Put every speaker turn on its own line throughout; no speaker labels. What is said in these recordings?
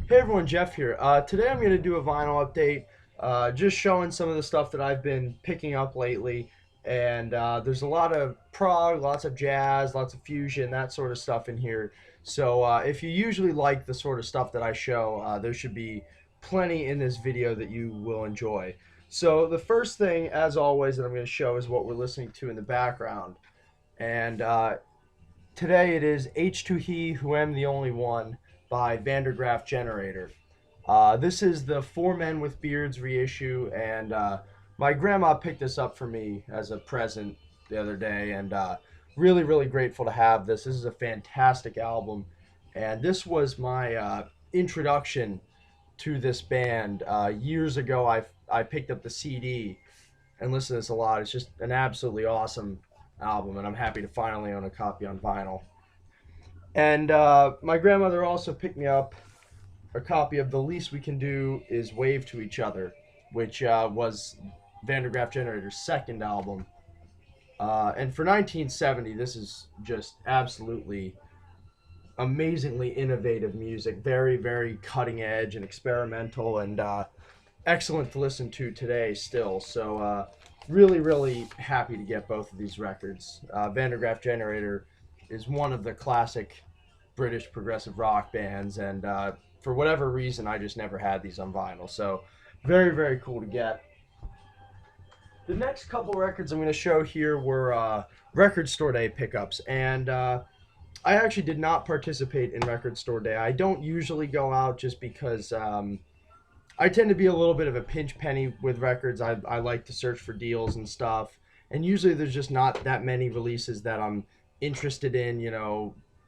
Hey everyone, Jeff here. Today I'm going to do a vinyl update, just showing some of the stuff that I've been picking up lately. And there's a lot of prog, lots of jazz, lots of fusion, that sort of stuff in here. So if you usually like the sort of stuff that I show, there should be plenty in this video that you will enjoy. So the first thing, as always, that I'm going to show is what we're listening to in the background. And today it is H to He Who Am the Only One by Graaf Generator. This is the Four Men with Beards reissue, and my grandma picked this up for me as a present the other day, and really, really grateful to have this. This is a fantastic album, and this was my introduction to this band. Years ago, I picked up the CD and listened to this a lot. It's just an absolutely awesome album, and I'm happy to finally own a copy on vinyl. And my grandmother also picked me up a copy of The Least We Can Do Is Wave to Each Other, which was Graaf Generator's second album. And for 1970, this is just absolutely amazingly innovative music, very, very cutting edge and experimental, and excellent to listen to today still. So, really, really happy to get both of these records. Graaf Generator is one of the classic British progressive rock bands, and for whatever reason, I just never had these on vinyl. So, very, very cool to get. The next couple records I'm going to show here were Record Store Day pickups, and I actually did not participate in Record Store Day. I don't usually go out just because I tend to be a little bit of a pinch penny with records. I like to search for deals and stuff, and usually there's just not that many releases that I'm interested in,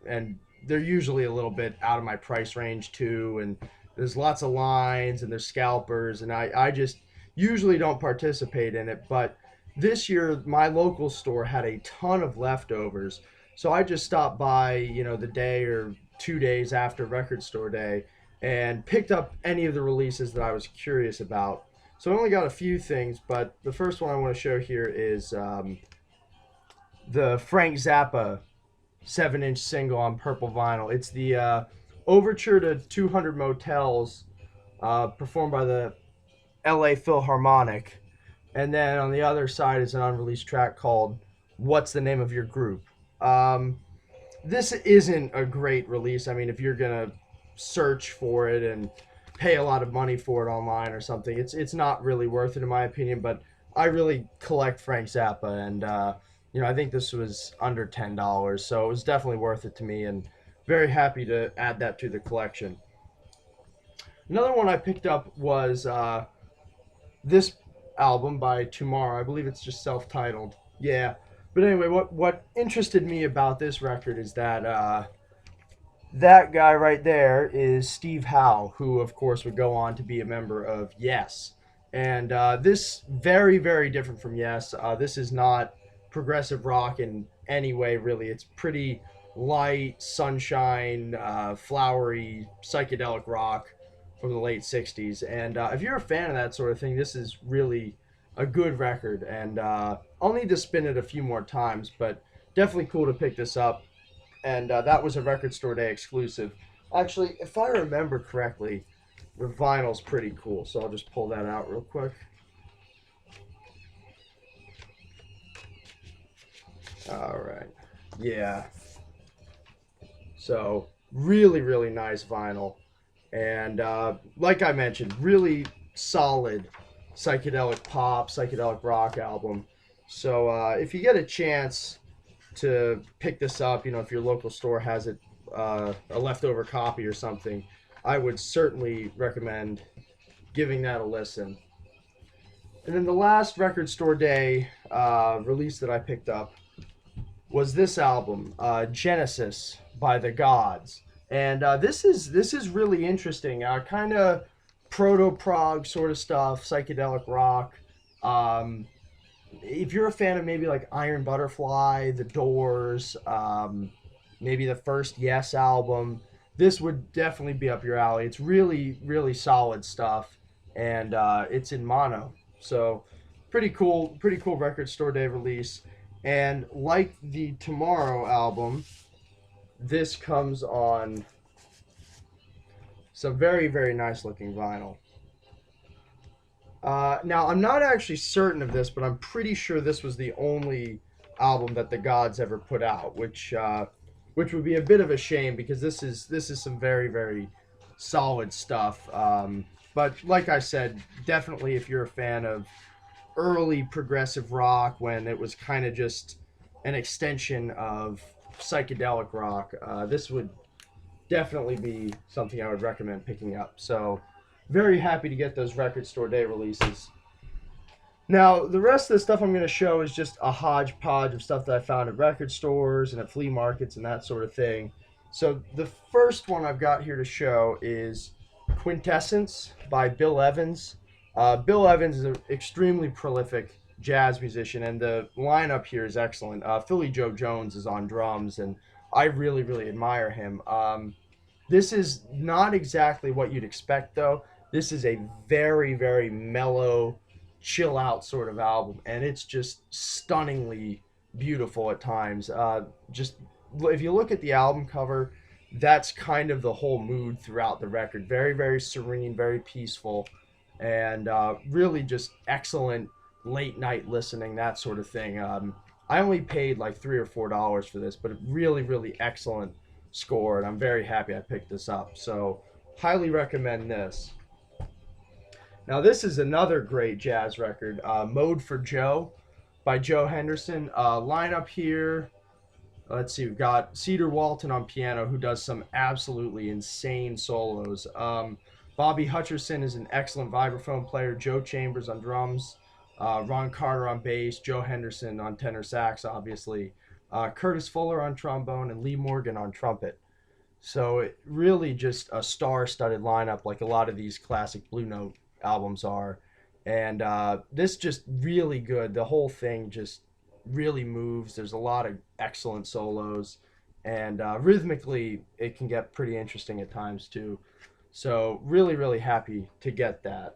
and they're usually a little bit out of my price range too, and there's lots of lines and there's scalpers, and I just usually don't participate in it. But this year my local store had a ton of leftovers, so I just stopped by, the day or 2 days after Record Store Day and picked up any of the releases that I was curious about. So I only got a few things, but the first one I want to show here is the Frank Zappa 7-inch single on purple vinyl. It's the Overture to 200 Motels, performed by the LA Philharmonic. And then on the other side is an unreleased track called What's the Name of Your Group? This isn't a great release. I mean, if you're going to search for it and pay a lot of money for it online or something, it's not really worth it in my opinion, but I really collect Frank Zappa, and I think this was under $10, so it was definitely worth it to me, and very happy to add that to the collection. Another one I picked up was this album by Tomorrow. I believe it's just self-titled. Yeah. But anyway, what interested me about this record is that that guy right there is Steve Howe, who of course would go on to be a member of Yes. And this very, very different from Yes. This is not progressive rock in any way, really. It's pretty light, sunshine, flowery, psychedelic rock from the late 60s. And if you're a fan of that sort of thing, this is really a good record. And I'll need to spin it a few more times, but definitely cool to pick this up. And that was a Record Store Day exclusive. Actually, if I remember correctly, the vinyl's pretty cool, so I'll just pull that out real quick. All right. Yeah. So, really, really nice vinyl. And like I mentioned, really solid psychedelic pop, psychedelic rock album. So if you get a chance to pick this up, if your local store has it, a leftover copy or something, I would certainly recommend giving that a listen. And then the last Record Store Day release that I picked up was this album, Genesis by the Gods. And this is really interesting. Kind of proto prog sort of stuff, psychedelic rock. If you're a fan of maybe like Iron Butterfly, The Doors, maybe the first Yes album, this would definitely be up your alley. It's really, really solid stuff, and it's in mono. So pretty cool Record Store Day release. And like the Tomorrow album, this comes on So very, very nice looking vinyl. Now, I'm not actually certain of this, but I'm pretty sure this was the only album that the Gods ever put out, which would be a bit of a shame because this is some very, very solid stuff. But like I said, definitely if you're a fan of early progressive rock when it was kind of just an extension of psychedelic rock, this would definitely be something I would recommend picking up. So, very happy to get those record store day releases. Now, the rest of the stuff I'm going to show is just a hodgepodge of stuff that I found at record stores and at flea markets and that sort of thing. So, the first one I've got here to show is Quintessence by Bill Evans. Bill Evans is an extremely prolific jazz musician, and the lineup here is excellent. Philly Joe Jones is on drums, and I really, really admire him. This is not exactly what you'd expect, though. This is a very, very mellow, chill out sort of album, and it's just stunningly beautiful at times. Just if you look at the album cover, that's kind of the whole mood throughout the record. Very, very serene, very peaceful, and really just excellent late night listening, that sort of thing. I only paid like $3 or $4 for this, but really, really excellent score, and I'm very happy I picked this up. So, highly recommend this. Now, this is another great jazz record, Mode for Joe by Joe Henderson. Lineup here. Let's see, we've got Cedar Walton on piano, who does some absolutely insane solos. Bobby Hutcherson is an excellent vibraphone player. Joe Chambers on drums. Ron Carter on bass. Joe Henderson on tenor sax, obviously. Curtis Fuller on trombone, and Lee Morgan on trumpet. So it really just a star-studded lineup, like a lot of these classic Blue Note albums are. And this just really good. The whole thing just really moves. There's a lot of excellent solos, and rhythmically it can get pretty interesting at times too. So really, really happy to get that.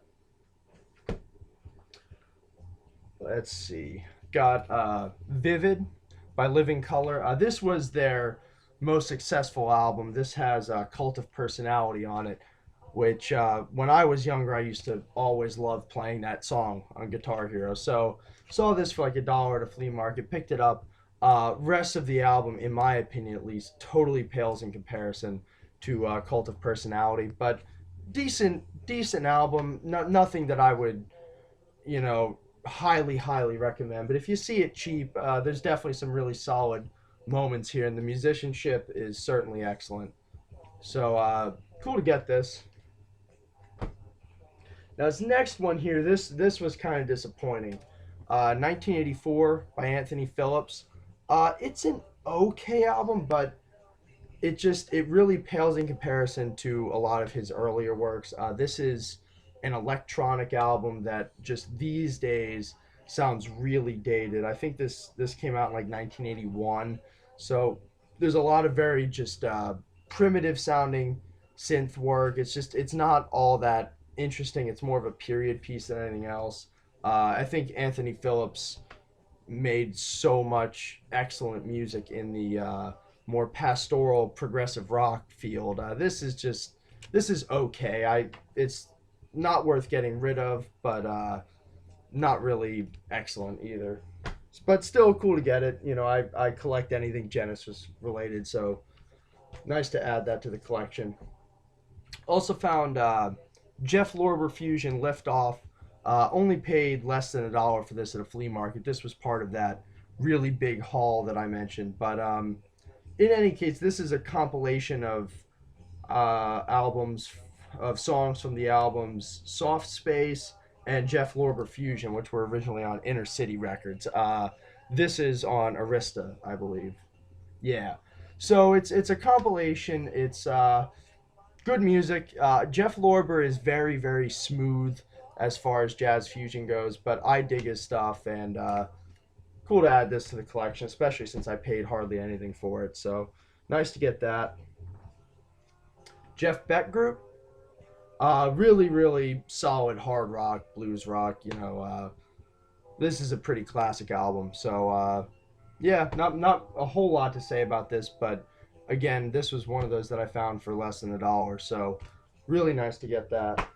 Let's see. Got Vivid by Living Color. This was their most successful album. This has Cult of Personality on it, which when I was younger, I used to always love playing that song on Guitar Hero. So saw this for like $1 at a flea market, picked it up. Rest of the album, in my opinion at least, totally pales in comparison to Cult of Personality, but decent album. Nothing that I would, highly, highly recommend. But if you see it cheap, there's definitely some really solid moments here, and the musicianship is certainly excellent. So cool to get this. Now this next one here, this was kind of disappointing. 1984 by Anthony Phillips. It's an okay album, but it really pales in comparison to a lot of his earlier works. This is an electronic album that just these days sounds really dated. I think this came out in like 1981, so there's a lot of very just primitive sounding synth work. It's not all that interesting. It's more of a period piece than anything else. I think Anthony Phillips made so much excellent music in the more pastoral progressive rock field. This is okay. It's not worth getting rid of, but not really excellent either. But still cool to get it. I collect anything Genesis related, so nice to add that to the collection. Also found Jeff Lorber Fusion Liftoff. Only paid less than $1 for this at a flea market. This was part of that really big haul that I mentioned. But in any case, this is a compilation of albums, of songs from the albums Soft Space and Jeff Lorber Fusion, which were originally on Inner City Records. This is on Arista, I believe. Yeah. So it's a compilation. It's good music. Jeff Lorber is very, very smooth as far as jazz fusion goes, but I dig his stuff, and cool to add this to the collection, especially since I paid hardly anything for it. So nice to get that. Jeff Beck Group, really, really solid hard rock, blues rock. This is a pretty classic album. So yeah, not a whole lot to say about this, but again, this was one of those that I found for less than $1. So Really nice to get that.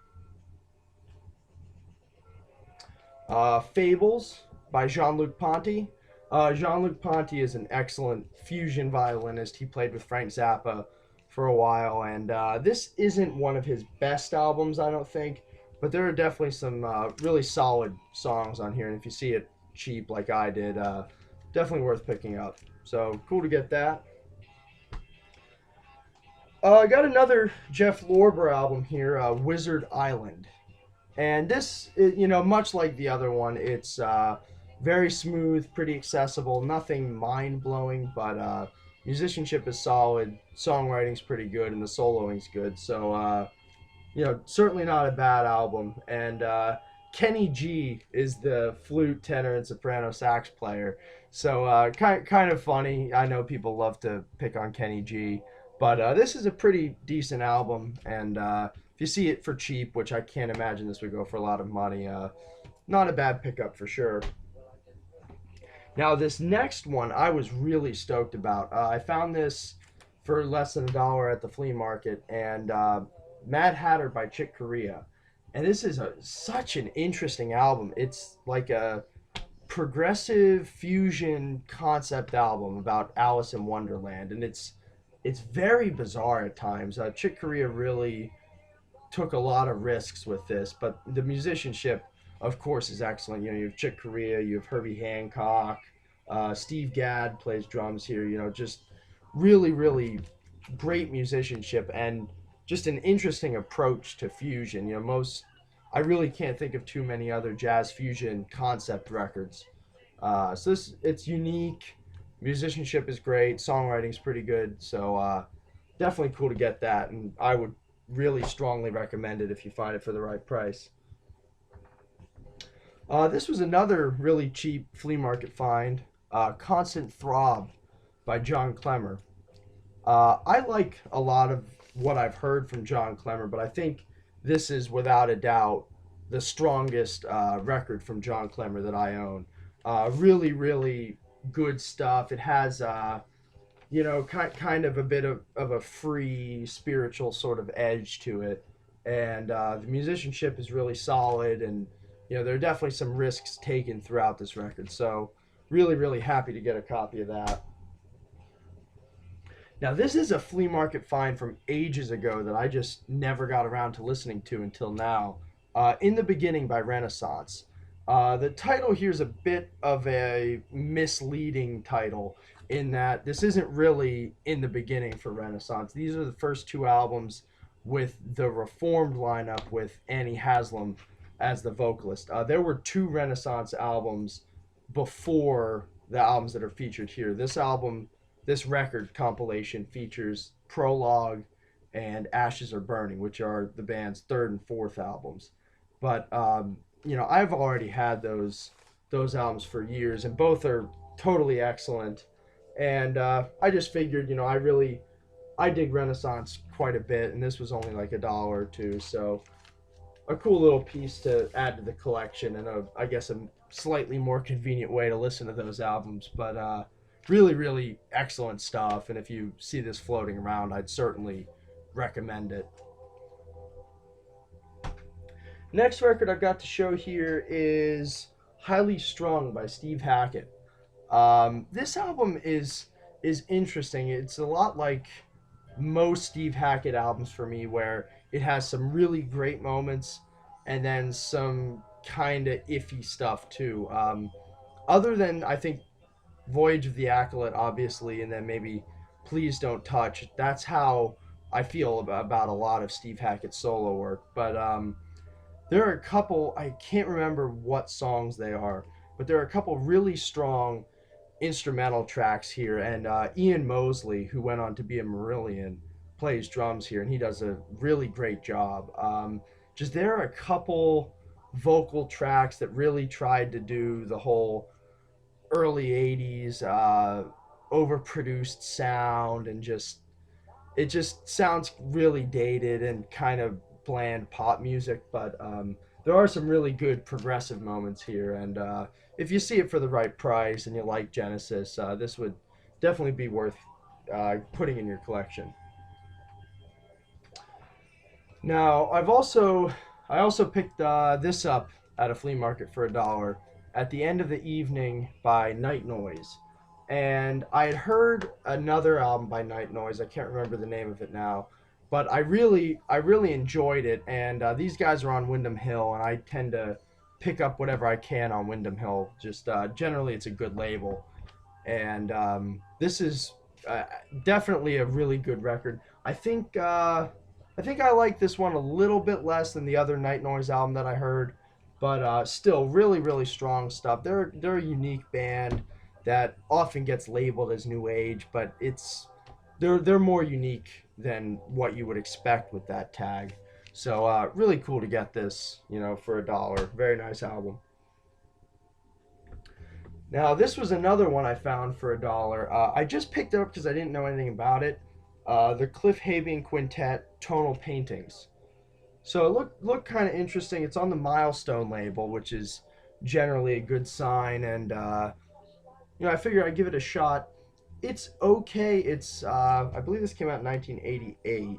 Fables by Jean-Luc Ponty. Jean-Luc Ponty is an excellent fusion violinist. He played with Frank Zappa for a while, and this isn't one of his best albums, I don't think, but there are definitely some really solid songs on here, and if you see it cheap like I did, definitely worth picking up. So cool to get that. I got another Jeff Lorber album here, Wizard Island. And this, much like the other one, it's very smooth, pretty accessible, nothing mind blowing, but musicianship is solid, songwriting's pretty good, and the soloing's good. So, certainly not a bad album. And Kenny G is the flute, tenor, and soprano sax player. So, kind of funny. I know people love to pick on Kenny G, but this is a pretty decent album. And if you see it for cheap, which I can't imagine this would go for a lot of money, not a bad pickup for sure. Now, this next one I was really stoked about. I found this for less than $1 at the flea market, and Mad Hatter by Chick Corea. And this is such an interesting album. It's like a progressive fusion concept album about Alice in Wonderland, and it's very bizarre at times. Chick Corea really took a lot of risks with this, but the musicianship, of course, is excellent. You have Chick Corea, you have Herbie Hancock, Steve Gadd plays drums here. Just really, really great musicianship and just an interesting approach to fusion. I really can't think of too many other jazz fusion concept records. So it's unique. Musicianship is great. Songwriting's pretty good. So definitely cool to get that, and I would really strongly recommend it if you find it for the right price. This was another really cheap flea market find. Constant Throb by John Clemmer. I like a lot of what I've heard from John Clemmer, but I think this is without a doubt the strongest record from John Clemmer that I own. Really, really good stuff. It has, kind of a bit of a free spiritual sort of edge to it. And the musicianship is really solid, and, there are definitely some risks taken throughout this record. So, really, really happy to get a copy of that. Now, this is a flea market find from ages ago that I just never got around to listening to until now. In the Beginning by Renaissance. The title here is a bit of a misleading title in that this isn't really in the beginning for Renaissance. These are the first two albums with the reformed lineup with Annie Haslam as the vocalist. There were two Renaissance albums before the albums that are featured here. This record compilation features Prologue and Ashes Are Burning, which are the band's third and fourth albums. But I've already had those albums for years, and both are totally excellent. And I just figured, I dig Renaissance quite a bit, and this was only like $1 or two, so a cool little piece to add to the collection, and I guess a slightly more convenient way to listen to those albums. But really, really excellent stuff. And if you see this floating around, I'd certainly recommend it. Next record I've got to show here is Highly Strung by Steve Hackett. This album is interesting. It's a lot like most Steve Hackett albums for me, where it has some really great moments and then some kind of iffy stuff too. Other than, I think, Voyage of the Acolyte, obviously, and then maybe Please Don't Touch. That's how I feel about a lot of Steve Hackett's solo work. But there are a couple, I can't remember what songs they are, but there are a couple really strong instrumental tracks here. And Ian Mosley, who went on to be a Marillion, plays drums here, and he does a really great job. Just there are a couple vocal tracks that really tried to do the whole early 80s overproduced sound, and it just sounds really dated and kind of bland pop music. But there are some really good progressive moments here, and if you see it for the right price and you like Genesis, this would definitely be worth putting in your collection. Now, I also picked this up at a flea market for $1 at the end of the evening by Night Noise, and I had heard another album by Night Noise. I can't remember the name of it now, but I really enjoyed it. And these guys are on Windham Hill, and I tend to pick up whatever I can on Windham Hill. Just generally, it's a good label, and this is uh, definitely a really good record. I think I like this one a little bit less than the other Night Noise album that I heard, but still really strong stuff. They're a unique band that often gets labeled as new age, but they're more unique than what you would expect with that tag. So really cool to get this, for $1. Very nice album. Now, this was another one I found for $1. I just picked it up because I didn't know anything about it. The Cliff Habian Quintet Tonal Paintings. So it looked kind of interesting. It's on the Milestone label, which is generally a good sign, and I figured I'd give it a shot. It's okay. It's I believe this came out in 1988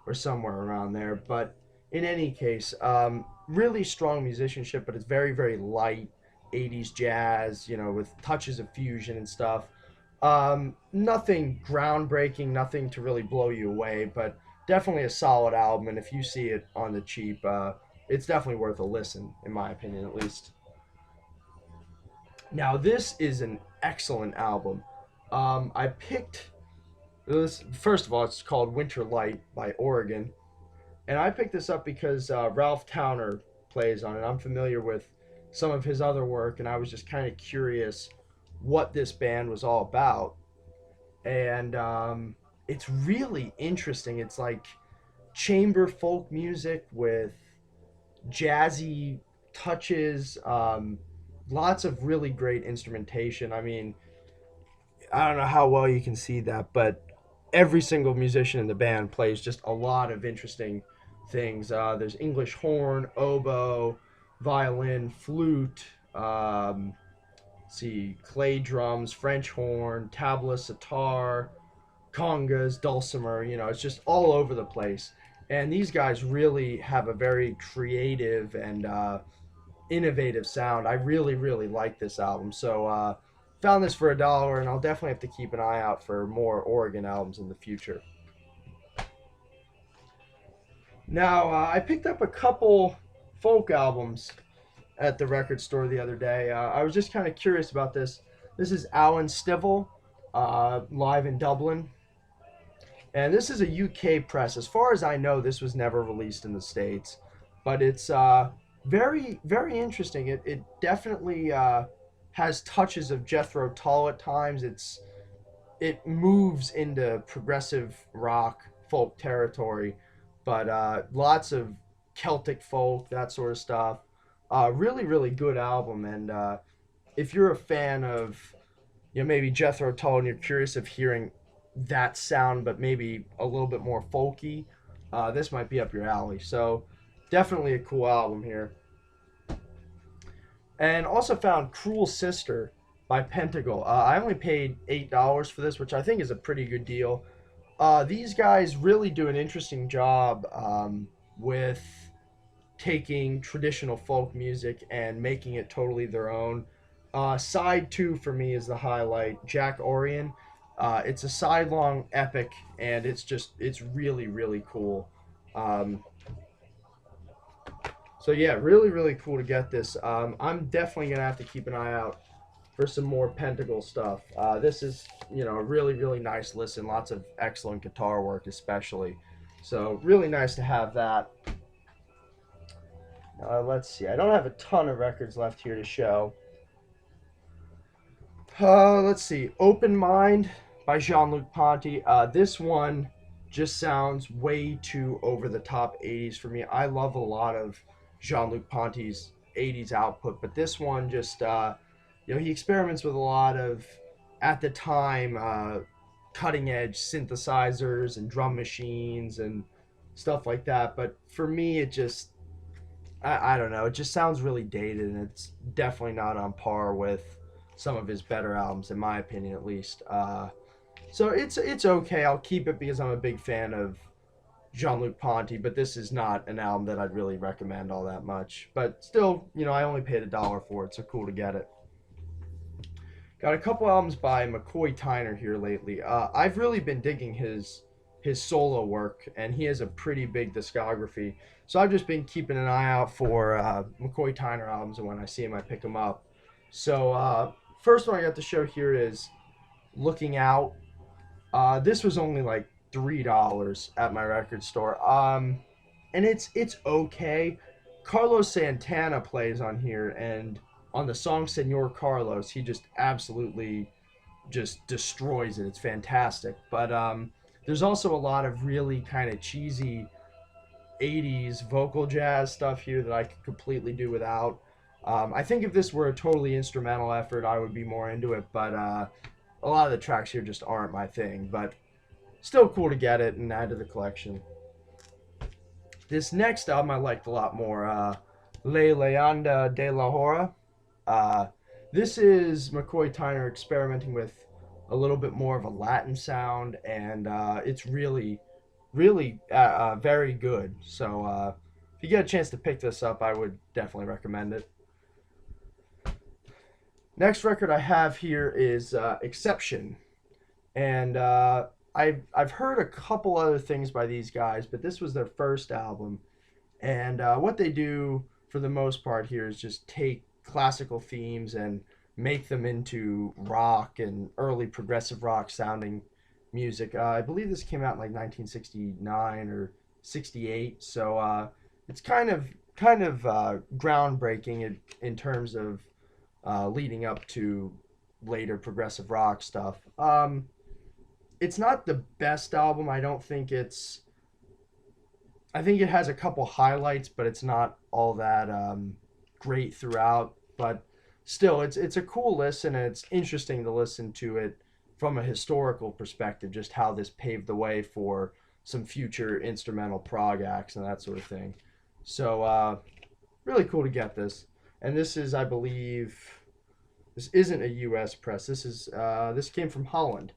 or somewhere around there. But in any case, really strong musicianship, but it's very light 80s jazz, with touches of fusion and stuff. Nothing groundbreaking, nothing to really blow you away, but definitely a solid album. And if you see it on the cheap, it's definitely worth a listen, in my opinion, at least. Now, this is an excellent album. I picked this, first of all, it's called Winter Light by Oregon. And I picked this up because Ralph Towner plays on it. I'm familiar with some of his other work, and I was just kind of curious what this band was all about. And it's really interesting. It's like chamber folk music with jazzy touches, lots of really great instrumentation. I mean, I don't know how well you can see that, but every single musician in the band plays just a lot of interesting things. There's English horn, oboe, violin, flute, see, clay drums, French horn, tabla, sitar, congas, dulcimer. It's just all over the place. And these guys really have a very creative and innovative sound. I really like this album. So found this for $1, and I'll definitely have to keep an eye out for more Oregon albums in the future. Now I picked up a couple folk albums at the record store the other day. I was just kind of curious about this. This is Alan Stivell, live in Dublin. And this is a UK press. As far as I know, this was never released in the States. But it's very interesting. It definitely has touches of Jethro Tull at times. It moves into progressive rock folk territory, but lots of Celtic folk, that sort of stuff. Really good album. And if you're a fan of maybe Jethro Tull and you're curious of hearing that sound, but maybe a little bit more folky, this might be up your alley. So definitely a cool album here. And also found Cruel Sister by Pentacle. I only paid $8 for this, which I think is a pretty good deal. These guys really do an interesting job with taking traditional folk music and making it totally their own. Side two for me is the highlight. Jack Orion. It's a sidelong epic, and it's really cool. Um, so yeah, really cool to get this. I'm definitely gonna have to keep an eye out for some more Pentacle stuff. This is a really nice listen. Lots of excellent guitar work, especially. So really nice to have that. Let's see. I don't have a ton of records left here to show. Let's see. Open Mind by Jean-Luc Ponty. This one just sounds way too over the top 80s for me. I love a lot of Jean-Luc Ponty's 80s output, but this one just, he experiments with a lot of, at the time, cutting edge synthesizers and drum machines and stuff like that. But for me, it just, I don't know, it just sounds really dated, and it's definitely not on par with some of his better albums, in my opinion, at least. So it's okay. I'll keep it because I'm a big fan of Jean-Luc Ponty, but this is not an album that I'd really recommend all that much. But still, I only paid $1 for it, so cool to get it. Got a couple albums by McCoy Tyner here lately. I've really been digging his solo work, and he has a pretty big discography. So I've just been keeping an eye out for McCoy Tyner albums, and when I see him, I pick them up. So first one I got to show here is Looking Out. This was only like $3 at my record store. And it's okay. Carlos Santana plays on here, and on the song Senor Carlos, he just absolutely just destroys it. It's fantastic. But there's also a lot of really kind of cheesy 80s vocal jazz stuff here that I could completely do without. I think if this were a totally instrumental effort, I would be more into it, but a lot of the tracks here just aren't my thing. But still cool to get it and add to the collection. This next album I liked a lot more, Le Leyenda de la Hora. This is McCoy Tyner experimenting with a little bit more of a Latin sound, and it's really, really very good. So if you get a chance to pick this up, I would definitely recommend it. Next record I have here is Exception, and I've heard a couple other things by these guys, but this was their first album, and what they do for the most part here is just take classical themes and make them into rock and early progressive rock sounding music. I believe this came out in like 1969 or 68, so it's kind of groundbreaking in terms of leading up to later progressive rock stuff. It's not the best album. I don't think it's. I think it has a couple highlights, but it's not all that great throughout. But still, it's a cool listen, and it's interesting to listen to it from a historical perspective, just how this paved the way for some future instrumental prog acts and that sort of thing. So really cool to get this. And this is, I believe, this isn't a U.S. press. This came from Holland.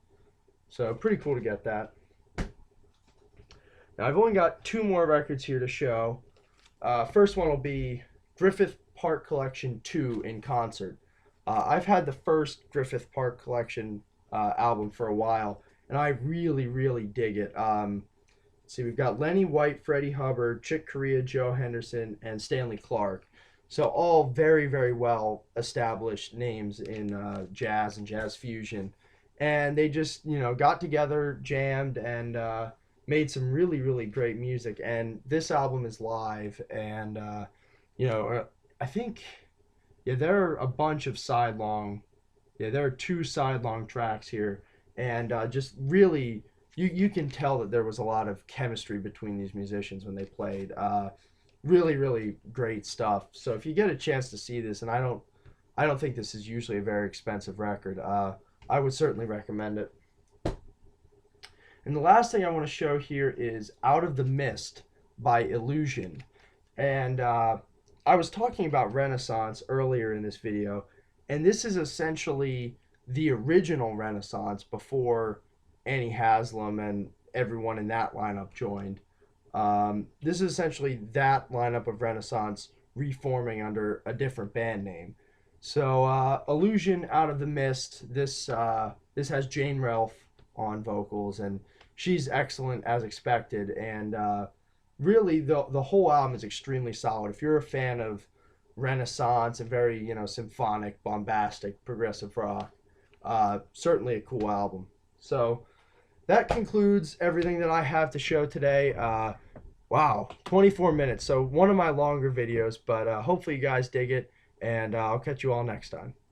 So pretty cool to get that. Now I've only got two more records here to show. First one will be Griffith Park Collection 2 in concert. I've had the first Griffith Park Collection album for a while, and I really, really dig it. See, we've got Lenny White, Freddie Hubbard, Chick Corea, Joe Henderson, and Stanley Clarke. So all very, very well established names in jazz and jazz fusion. And they just, got together, jammed, and made some really, really great music. And this album is live, and I think, there are a bunch of sidelong, there are two sidelong tracks here, and just really, you can tell that there was a lot of chemistry between these musicians when they played. Really, really great stuff. So if you get a chance to see this, and I don't think this is usually a very expensive record, I would certainly recommend it. And the last thing I want to show here is Out of the Mist by Illusion. And I was talking about Renaissance earlier in this video, and this is essentially the original Renaissance before Annie Haslam and everyone in that lineup joined. This is essentially that lineup of Renaissance reforming under a different band name. So Illusion, Out of the Mist. This has Jane Ralph on vocals, and she's excellent as expected. And really, the whole album is extremely solid. If you're a fan of Renaissance and very symphonic, bombastic, progressive rock, certainly a cool album. So that concludes everything that I have to show today. Wow, 24 minutes. So one of my longer videos, but hopefully you guys dig it. And I'll catch you all next time.